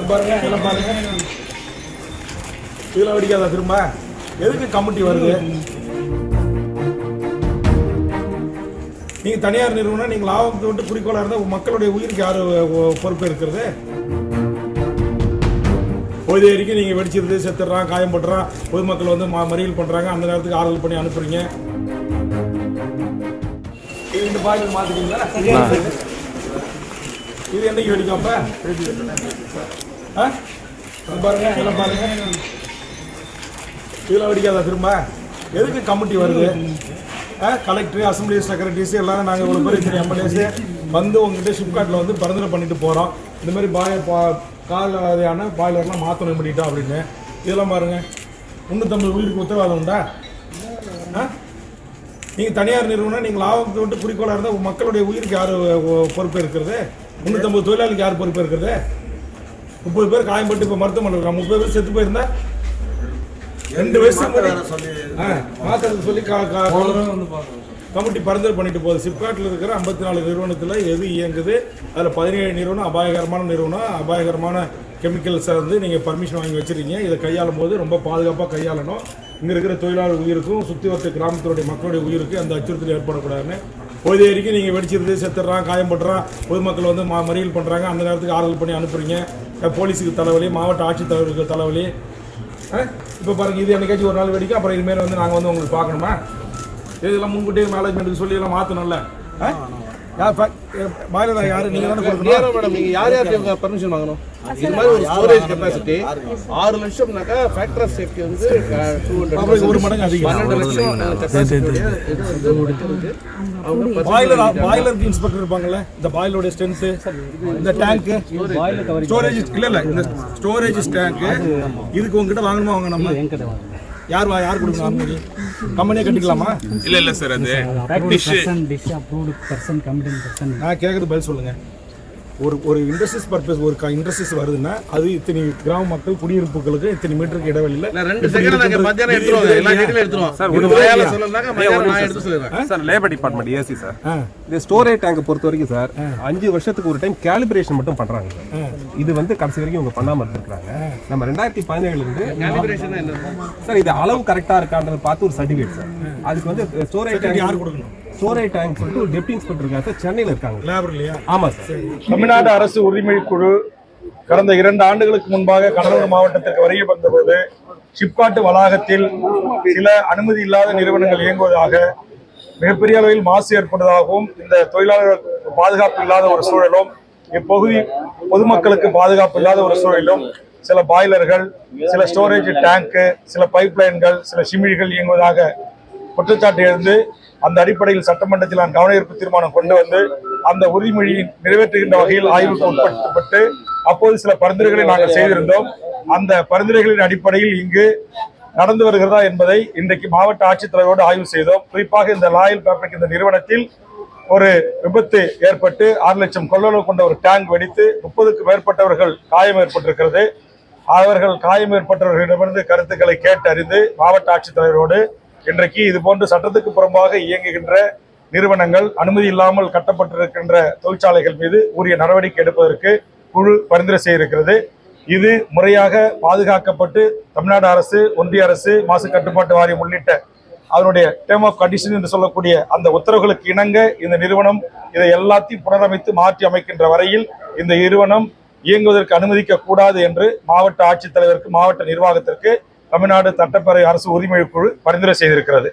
பாருங்க இதெல்லாம் பாருங்க. இதெல்லாம் வெடிக்காதா திரும்ப? எதுக்கு கமிட்டி வருது? நீங்க தனியார் நிறுவனம், நீங்க லாபத்தை விட்டு குறிக்கோளா இருந்தா மக்களுடைய உயிருக்கு யாரு பொறுப்பு இருக்கிறது? பொழுது வரைக்கும் நீங்க வெடிச்சிருது, செத்துறான், காயம்படுறான், பொதுமக்கள் வந்து மறியல் பண்றாங்க, அந்த நேரத்துக்கு ஆறுதல் பண்ணி அனுப்புறீங்க. இந்த பாய்லர் மாத்திட்டீங்களா? இது என்னைக்கு வெடிக்கும் அப்ப? பாருங்க இதெல்லாம் பாருங்க. இதெல்லாம் வெடிக்காதா திரும்ப? எதுக்கு கமிட்டி வருது? கலெக்டர், அசம்பிளி செக்ரட்டரிஸ் எல்லாரும் நாங்கள் இவ்வளோ பேர் சரி எம்எல்ஏஸு வந்து உங்ககிட்ட ஷிப்காட்டில் வந்து பரிந்துரை பண்ணிட்டு போகிறோம். இந்த மாதிரி காலான பாய்லர்லாம் மாற்றணும் பண்ணிட்டோம் அப்படின்னு. இதெல்லாம் பாருங்கள். 350 உயிருக்கு உத்தரவாதம் உண்டா? நீங்கள் தனியார் நிறுவனம், நீங்கள் லாபத்தை விட்டு குறிக்கோளாக இருந்தால் மக்களுடைய உயிருக்கு யார் பொறுப்பு இருக்கிறது? 350 தொழிலாளிக்கு யார் பொறுப்பு இருக்கிறது? 30 பேர் காயம்பட்டு இப்போ மருத்துவமனை இருக்காங்க. 30 பேர் செத்து போயிருந்தா 2 வயசுக்கு மாத்திரத்தை சொல்லி கமிட்டி பரிந்துரை பண்ணிட்டு போகுது. சிப்காட்டில் இருக்கிற 54 நிறுவனத்தில் எது இயங்குது? அதில் 17 நிறுவனம் அபாயகரமான நிறுவனம், அபாயகரமான கெமிக்கல்ஸை வந்து நீங்கள் பர்மிஷன் வாங்கி வச்சுருக்கீங்க. இதை கையாளும் போது ரொம்ப பாதுகாப்பாக கையாளணும். இங்கே இருக்கிற தொழிலாளர் உயிருக்கும் சுற்றி வரத்து கிராமத்தினுடைய மக்களுடைய உயிருக்கு அந்த அச்சுறுத்தல் ஏற்படக்கூடாதுன்னு. பொழுது வரைக்கும் நீங்கள் வெடிச்சிருது, செத்துறான், காயம்படுறான், பொதுமக்கள் வந்து மறியல் பண்ணுறாங்க, அந்த நேரத்துக்கு ஆறுதல் பண்ணி அனுப்புறீங்க. போலீஸுக்கு தலைவலி, மாவட்ட ஆட்சித்தலைவருக்கு தலைவலி. இப்போ பாருங்கள், இது என்னைக்காச்சும் ஒரு நாள் வெடிக்கும், அப்புறம் இதுமாரி வந்து நாங்கள் வந்து உங்களுக்கு பார்க்கணுமா? இதெல்லாம் முன்கூட்டியே மேனேஜ்மெண்ட்டுக்கு சொல்லி எல்லாம் மாற்றணும்ல. பாய்லர் யாரு? நீங்க தானே கொடுக்கணும் மேடம். நீங்க யார் பர்மிஷன் வாங்கணும்? இது மாதிரி ஒரு ஸ்டோரேஜ் கெபாசிட்டி 6 லட்சம்னாக்கா ஃபேக்டர் ஆஃப் சேஃப்டி வந்து 200 ஒரு மடங்கு அதிகம். 12 லட்சம் கெபாசிட்டியோட இது வந்து அவங்க பாய்லருக்கு இன்ஸ்பெக்டர் இருப்பாங்கல்ல. இந்த பாய்லரோட ஸ்ட்ரென்த், இந்த டேங்க், ஸ்டோரேஜ் இல்ல இந்த ஸ்டோரேஜ் டேங்க் இதுக்கு உங்ககிட்ட வாங்கணுமா? வாங்க நம்ம யார் கொடுக்கணும்? அனுமதி கம்பெனியே கட்டிக்கலாமா? இல்ல சார், அது dish approved person company person. நான் கேட்குறது பதில் சொல்லுங்க. ஒரு இண்டஸ்ட்ரீஸ் பர்பஸ் ஒரு இண்டஸ்ட்ரீஸ் வருதுன்னா அது இத்தனை கிராம மக்கள் குடியிருப்புகளுக்கு இத்தனை மீட்டருக்கு இடைவெளியில் 2 செகண்ட் நாங்க மத்தியானம் எடுத்துறோம். எல்லா டீடைல் எடுத்துறோம் சார். ஒரு வேலை சொல்லணும்னா மத்தியானம் நான் எடுத்து சொல்றேன் sir. Labour department AC sir. இந்த ஸ்டோரேஜ் டேங்க் பொறுத்த வரைக்கும் சார் 5 வருஷத்துக்கு ஒரு டைம் கேலிபிரேஷன் மட்டும் பண்றாங்க சார். இது வந்து கடைசி வரைக்கும் இவங்க பண்ணாம இருக்காங்க. நம்ம 2017 இருந்து கேலிபிரேஷன் என்ன சார், இது அளவு கரெக்டா இருக்கான்றத பார்த்து ஒரு சர்டிஃபிகேட் சார். அதுக்கு வந்து ஸ்டோரேஜ் டேங்க் யார் கொடுக்கணும்? ஸ்டோரேஜ் டேங்க் சொல்லிட்டு ஒரு டெப்டி இன்ஸ்பெக்டர் இருக்காங்க சார், சென்னையில் இருக்காங்க. லேபர் இல்லையா? ஆமா சார். தமிழ்நாடு அரசு உரிமை குழு கடந்த 2 ஆண்டுகளுக்கு முன்பாக கடலூர் மாவட்டத்திற்கு வருகை வந்தபோது சிப்காட்டு வளாகத்தில் சில அனுமதி இல்லாத நிறுவனங்கள் இயங்குவதாக, மிகப்பெரிய அளவில் மாசு ஏற்படுவதாகவும், இந்த தொழிலாளர் பாதுகாப்பு இல்லாத ஒரு சூழலும், இப்பகுதி பொதுமக்களுக்கு பாதுகாப்பு இல்லாத ஒரு சூழலும் சில பாய்லர்கள், சில ஸ்டோரேஜ் டேங்கு, சில பைப்லைன்கள், சில சிமிழிகள் இயங்குவதாக குற்றச்சாட்டு எழுந்து அந்த அடிப்படையில் சட்டமன்றத்தில் நான் கவனஈர்ப்பு தீர்மானம் கொண்டு வந்து அந்த உறுதிமொழியை நிறைவேற்றுகின்ற வகையில் ஆய்வுக்கு உட்படுத்தப்பட்டு அப்போது சில பரிந்துரைகளை நாங்கள் செய்திருந்தோம். அந்த பரிந்துரைகளின் அடிப்படையில் இங்கு நடந்து வருகிறதா என்பதை இன்றைக்கு மாவட்ட ஆட்சித்தலைவரோடு ஆய்வு செய்தோம். குறிப்பாக இந்த லாயல் பேப்பரிக் இந்த நிறுவனத்தில் ஒரு விபத்து ஏற்பட்டு 6 லட்சம் கொள்ளளவு கொண்ட ஒரு டேங்க் வெடித்து 30க்கும் மேற்பட்டவர்கள் காயம் ஏற்பட்டிருக்கிறது. அவர்கள் காயம் ஏற்பட்டவர்களிடமிருந்து கருத்துக்களை கேட்டறிந்து மாவட்ட ஆட்சித்தலைவரோடு இன்றைக்கு இது போன்று சட்டத்துக்கு புறம்பாக இயங்குகின்ற நிறுவனங்கள், அனுமதி இல்லாமல் கட்டப்பட்டிருக்கின்ற தொழிற்சாலைகள் மீது உரிய நடவடிக்கை எடுப்பதற்கு குழு பரிந்துரை செய்திருக்கிறது. இது முறையாக பாதுகாக்கப்பட்டு தமிழ்நாடு அரசு, ஒன்றிய அரசு, மாசு கட்டுப்பாட்டு வாரியம் உள்ளிட்ட அதனுடைய டேர்ம் ஆஃப் கண்டிஷன் என்று சொல்லக்கூடிய அந்த உத்தரவுகளுக்கு இணங்க இந்த நிறுவனம் இதை எல்லாத்தையும் புனரமைத்து மாற்றி அமைக்கின்ற வரையில் இந்த நிறுவனம் இயங்குவதற்கு அனுமதிக்க கூடாது என்று மாவட்ட ஆட்சித்தலைவருக்கு, மாவட்ட நிர்வாகத்திற்கு தமிழ்நாடு சட்டப்பேரவை அரசு உரிமை குழு பரிந்துரை செய்திருக்கிறது.